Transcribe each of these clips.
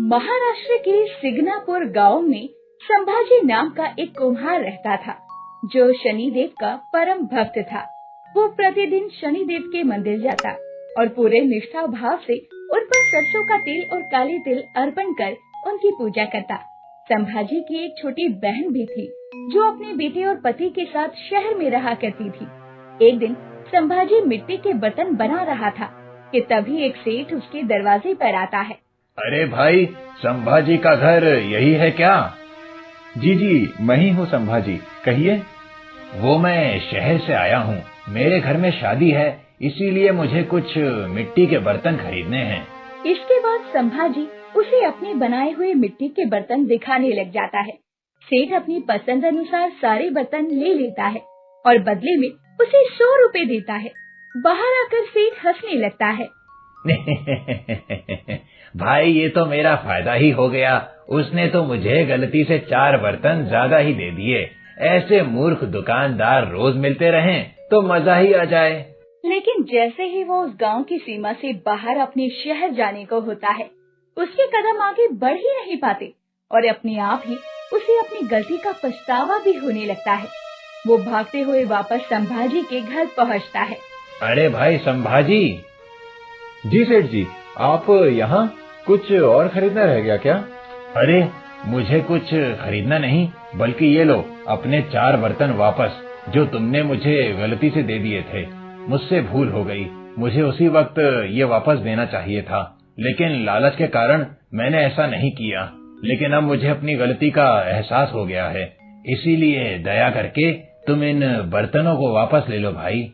महाराष्ट्र के सिग्नापुर गांव में संभाजी नाम का एक कुम्हार रहता था, जो शनिदेव का परम भक्त था। वो प्रतिदिन शनिदेव के मंदिर जाता और पूरे निष्ठा भाव से उन पर सरसों का तेल और काले तिल अर्पण कर उनकी पूजा करता। संभाजी की एक छोटी बहन भी थी, जो अपने बेटे और पति के साथ शहर में रहा करती थी। एक दिन संभाजी मिट्टी के बर्तन बना रहा था कि तभी एक सेठ उसके दरवाजे पर आता है। अरे भाई, संभाजी का घर यही है क्या? जी जी, मैं ही हूँ संभाजी, कहिए। वो मैं शहर से आया हूँ, मेरे घर में शादी है, इसीलिए मुझे कुछ मिट्टी के बर्तन खरीदने हैं। इसके बाद संभाजी उसे अपने बनाए हुए मिट्टी के बर्तन दिखाने लग जाता है। सेठ अपनी पसंद अनुसार सारे बर्तन ले लेता है और बदले में उसे 100 रुपए देता है। बाहर आकर सेठ हंसने लगता है। भाई, ये तो मेरा फायदा ही हो गया। उसने तो मुझे गलती से 4 बर्तन ज्यादा ही दे दिए। ऐसे मूर्ख दुकानदार रोज मिलते रहें तो मजा ही आ जाए। लेकिन जैसे ही वो उस गांव की सीमा से बाहर अपने शहर जाने को होता है, उसके कदम आगे बढ़ ही नहीं पाते और अपने आप ही उसे अपनी गलती का पछतावा भी होने लगता है। वो भागते हुए वापस संभाजी के घर पहुंचता है। अरे भाई संभाजी। जी सेठ जी, आप यहाँ कुछ और खरीदना रह गया क्या? अरे मुझे कुछ खरीदना नहीं, बल्कि ये लो अपने 4 बर्तन वापस, जो तुमने मुझे गलती से दे दिए थे। मुझसे भूल हो गई, मुझे उसी वक्त ये वापस देना चाहिए था, लेकिन लालच के कारण मैंने ऐसा नहीं किया। लेकिन अब मुझे अपनी गलती का एहसास हो गया है, इसीलिए दया करके तुम इन बर्तनों को वापस ले लो भाई।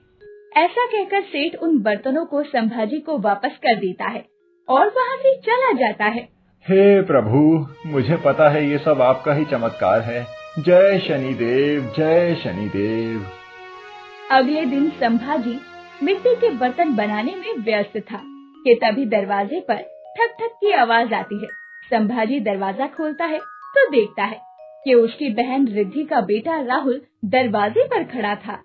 ऐसा कहकर सेठ उन बर्तनों को संभाजी को वापस कर देता है और वहाँ से चला जाता है। हे प्रभु, मुझे पता है ये सब आपका ही चमत्कार है। जय शनिदेव, जय शनिदेव। अगले दिन संभाजी मिट्टी के बर्तन बनाने में व्यस्त था कि तभी दरवाजे पर ठक ठक की आवाज आती है। संभाजी दरवाजा खोलता है तो देखता है कि उसकी बहन रिद्धि का बेटा राहुल दरवाजे पर खड़ा था।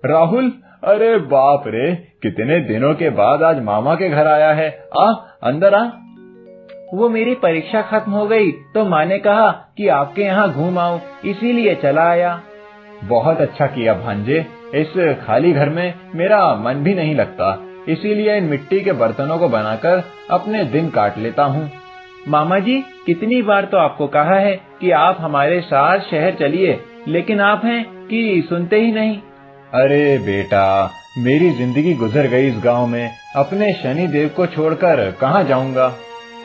राहुल, अरे बाप रे, कितने दिनों के बाद आज मामा के घर आया है। अंदर आ। वो मेरी परीक्षा खत्म हो गई तो माँ ने कहा कि आपके यहाँ घूम आऊं, इसीलिए चला आया। बहुत अच्छा किया भांजे, इस खाली घर में मेरा मन भी नहीं लगता, इसीलिए इन मिट्टी के बर्तनों को बनाकर अपने दिन काट लेता हूँ। मामा जी, कितनी बार तो आपको कहा है कि आप हमारे साथ शहर चलिए, लेकिन आप हैं कि सुनते ही नहीं। अरे बेटा, मेरी जिंदगी गुजर गई इस गांव में, अपने शनि देव को छोड़कर कहाँ जाऊंगा।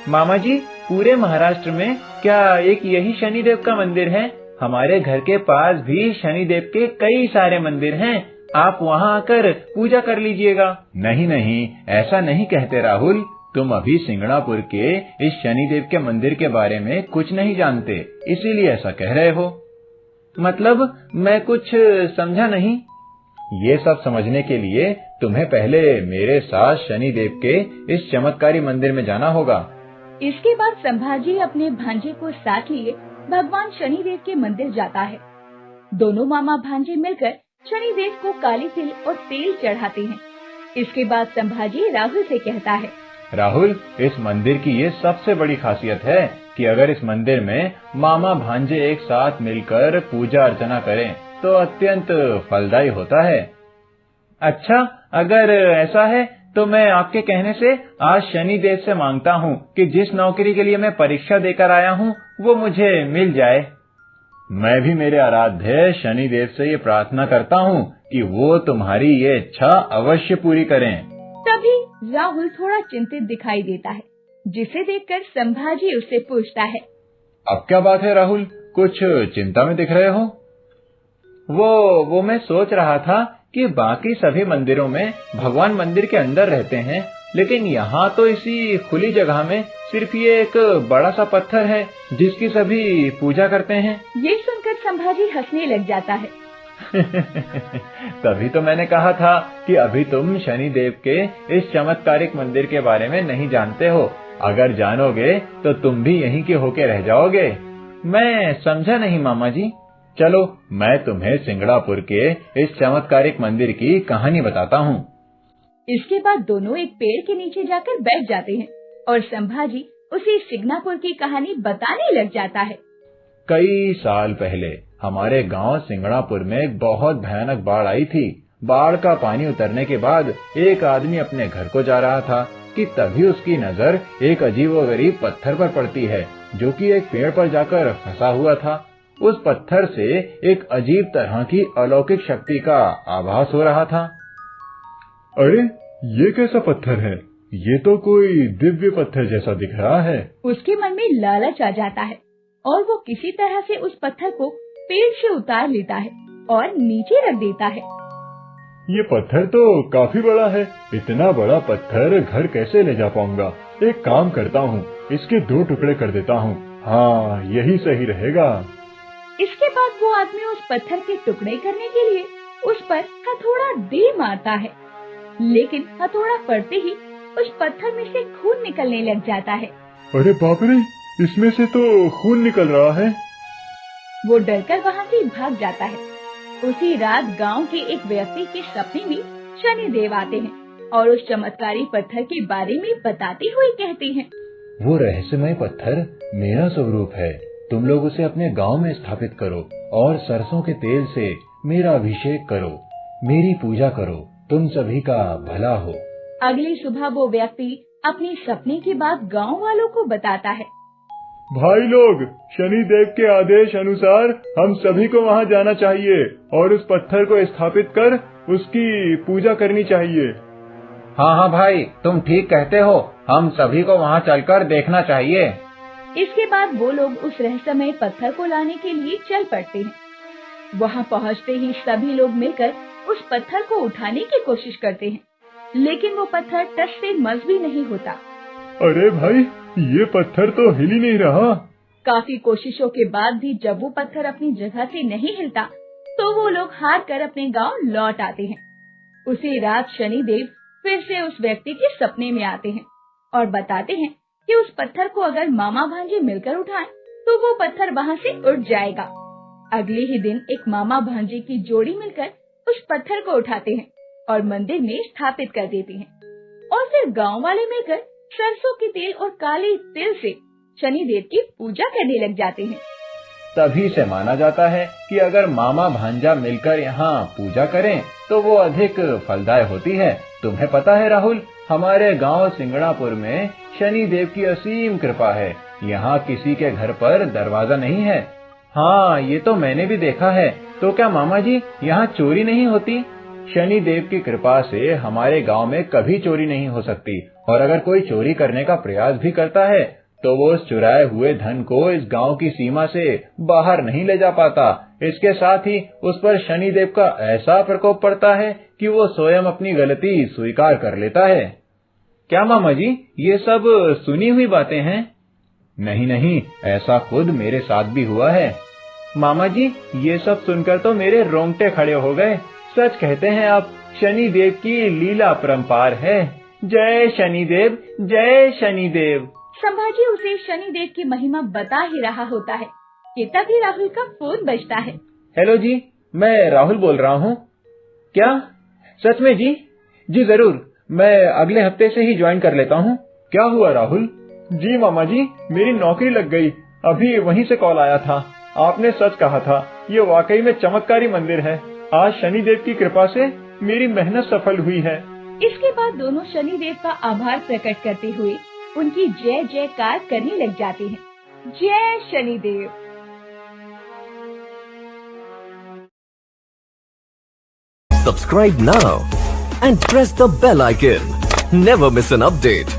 मामा जी, पूरे महाराष्ट्र में क्या एक यही शनिदेव का मंदिर है? हमारे घर के पास भी शनिदेव के कई सारे मंदिर हैं, आप वहाँ आकर पूजा कर लीजिएगा। नहीं नहीं, ऐसा नहीं कहते राहुल, तुम अभी सिंगणापुर के इस शनिदेव के मंदिर के बारे में कुछ नहीं जानते, इसीलिए ऐसा कह रहे हो। मतलब मैं कुछ समझा नहीं। ये सब समझने के लिए तुम्हें पहले मेरे साथ शनिदेव के इस चमत्कारी मंदिर में जाना होगा। इसके बाद संभाजी अपने भांजे को साथ लिए भगवान शनिदेव के मंदिर जाता है। दोनों मामा भांजे मिलकर शनिदेव को काली तिल और तेल चढ़ाते हैं। इसके बाद संभाजी राहुल से कहता है, राहुल, इस मंदिर की ये सबसे बड़ी खासियत है कि अगर इस मंदिर में मामा भांजे एक साथ मिलकर पूजा अर्चना करें तो अत्यंत फलदायी होता है। अच्छा, अगर ऐसा है तो मैं आपके कहने से आज शनिदेव से मांगता हूँ कि जिस नौकरी के लिए मैं परीक्षा देकर आया हूँ वो मुझे मिल जाए। मैं भी मेरे आराध्य शनिदेव से ये प्रार्थना करता हूँ कि वो तुम्हारी ये इच्छा अवश्य पूरी करें। तभी राहुल थोड़ा चिंतित दिखाई देता है, जिसे देखकर संभाजी उससे पूछता है, अब क्या बात है राहुल, कुछ चिंता में दिख रहे हो? वो मैं सोच रहा था कि बाकी सभी मंदिरों में भगवान मंदिर के अंदर रहते हैं, लेकिन यहाँ तो इसी खुली जगह में सिर्फ ये एक बड़ा सा पत्थर है जिसकी सभी पूजा करते हैं। ये सुनकर संभाजी हंसने लग जाता है। तभी तो मैंने कहा था कि अभी तुम शनिदेव के इस चमत्कारिक मंदिर के बारे में नहीं जानते हो। अगर जानोगे तो तुम भी यहीं के होके रह जाओगे। मैं समझा नहीं मामा जी। चलो, मैं तुम्हें सिंगणापुर के इस चमत्कारिक मंदिर की कहानी बताता हूँ। इसके बाद दोनों एक पेड़ के नीचे जाकर बैठ जाते हैं और संभाजी उसे सिग्नापुर की कहानी बताने लग जाता है। कई साल पहले हमारे गांव सिंगणापुर में एक बहुत भयानक बाढ़ आई थी। बाढ़ का पानी उतरने के बाद एक आदमी अपने घर को जा रहा था कि तभी उसकी नजर एक अजीबोगरीब पत्थर पर पड़ती है, जो कि एक पेड़ पर जाकर फंसा हुआ था। उस पत्थर से एक अजीब तरह की अलौकिक शक्ति का आभास हो रहा था। अरे, ये कैसा पत्थर है? ये तो कोई दिव्य पत्थर जैसा दिख रहा है। उसके मन में लालच आ जाता है और वो किसी तरह से उस पत्थर को पेड़ से उतार लेता है और नीचे रख देता है। ये पत्थर तो काफी बड़ा है। इतना बड़ा पत्थर घर कैसे ले जा पाऊंगा? एक काम करता हूँ, इसके 2 टुकड़े कर देता हूँ। हाँ, यही सही रहेगा। इसके बाद वो आदमी उस पत्थर के टुकड़े करने के लिए उस पर हथौड़ा दे मारता है, लेकिन हथौड़ा पड़ते ही उस पत्थर में से खून निकलने लग जाता है। अरे बाप रे, इसमें से तो खून निकल रहा है। वो डरकर वहाँ से भाग जाता है। उसी रात गांव के एक व्यक्ति के सपने में शनिदेव आते हैं और उस चमत्कारी पत्थर के बारे में बताते हुए कहते हैं, वो रहस्यमय पत्थर मेरा स्वरूप है। तुम लोग उसे अपने गांव में स्थापित करो और सरसों के तेल से मेरा अभिषेक करो, मेरी पूजा करो, तुम सभी का भला हो। अगली सुबह वो व्यक्ति अपने सपने की बात गांव वालों को बताता है। भाई लोग, शनिदेव के आदेश अनुसार हम सभी को वहाँ जाना चाहिए और उस पत्थर को स्थापित कर उसकी पूजा करनी चाहिए। हाँ हाँ भाई, तुम ठीक कहते हो, हम सभी को वहाँ चलकर देखना चाहिए। इसके बाद वो लोग उस रहस्यमय पत्थर को लाने के लिए चल पड़ते हैं। वहाँ पहुँचते ही सभी लोग मिलकर उस पत्थर को उठाने की कोशिश करते हैं, लेकिन वो पत्थर टस से मस भी नहीं होता। अरे भाई, ये पत्थर तो हिल ही नहीं रहा। काफी कोशिशों के बाद भी जब वो पत्थर अपनी जगह से नहीं हिलता, तो वो लोग हार कर अपने गांव लौट आते हैं। उसी रात शनिदेव फिर से उस व्यक्ति के सपने में आते हैं और बताते हैं कि उस पत्थर को अगर मामा भांजे मिलकर उठाएं, तो वो पत्थर वहाँ से उठ जाएगा। अगले ही दिन एक मामा भांजे की जोड़ी मिलकर उस पत्थर को उठाते हैं और मंदिर में स्थापित कर देते हैं और फिर गांव वाले मिलकर सरसों के तेल और काले तिल से शनिदेव की पूजा करने लग जाते हैं। तभी से माना जाता है कि अगर मामा भांजा मिलकर यहाँ पूजा करें तो वो अधिक फलदायी होती है। तुम्हें पता है राहुल, हमारे गांव सिंगणापुर में शनिदेव की असीम कृपा है। यहाँ किसी के घर पर दरवाजा नहीं है। हाँ, ये तो मैंने भी देखा है। तो क्या मामा जी, यहाँ चोरी नहीं होती? शनिदेव की कृपा से हमारे गांव में कभी चोरी नहीं हो सकती, और अगर कोई चोरी करने का प्रयास भी करता है तो वो उस चुराए हुए धन को इस गांव की सीमा से बाहर नहीं ले जा पाता। इसके साथ ही उस पर शनिदेव का ऐसा प्रकोप पड़ता है कि वो स्वयं अपनी गलती स्वीकार कर लेता है। क्या मामा जी, ये सब सुनी हुई बातें हैं? नहीं नहीं, ऐसा खुद मेरे साथ भी हुआ है। मामा जी, ये सब सुनकर तो मेरे रोंगटे खड़े हो गए। सच कहते हैं आप, शनिदेव की लीला परंपार है। जय शनिदेव, जय शनिदेव। संभाजी उसे शनिदेव की महिमा बता ही रहा होता है कि तभी राहुल का फोन बजता है। हेलो जी, मैं राहुल बोल रहा हूँ। क्या सच में जी? जी जरूर, मैं अगले हफ्ते से ही ज्वाइन कर लेता हूँ। क्या हुआ राहुल? जी मामा जी, मेरी नौकरी लग गई। अभी वहीं से कॉल आया था। आपने सच कहा था, ये वाकई में चमत्कारी मंदिर है। आज शनिदेव की कृपा से मेरी मेहनत सफल हुई है। इसके बाद दोनों शनिदेव का आभार प्रकट करते हुए उनकी जय जयकार करने लग जाते हैं। जय Shanidev. Subscribe now and press the bell icon. Never miss an update.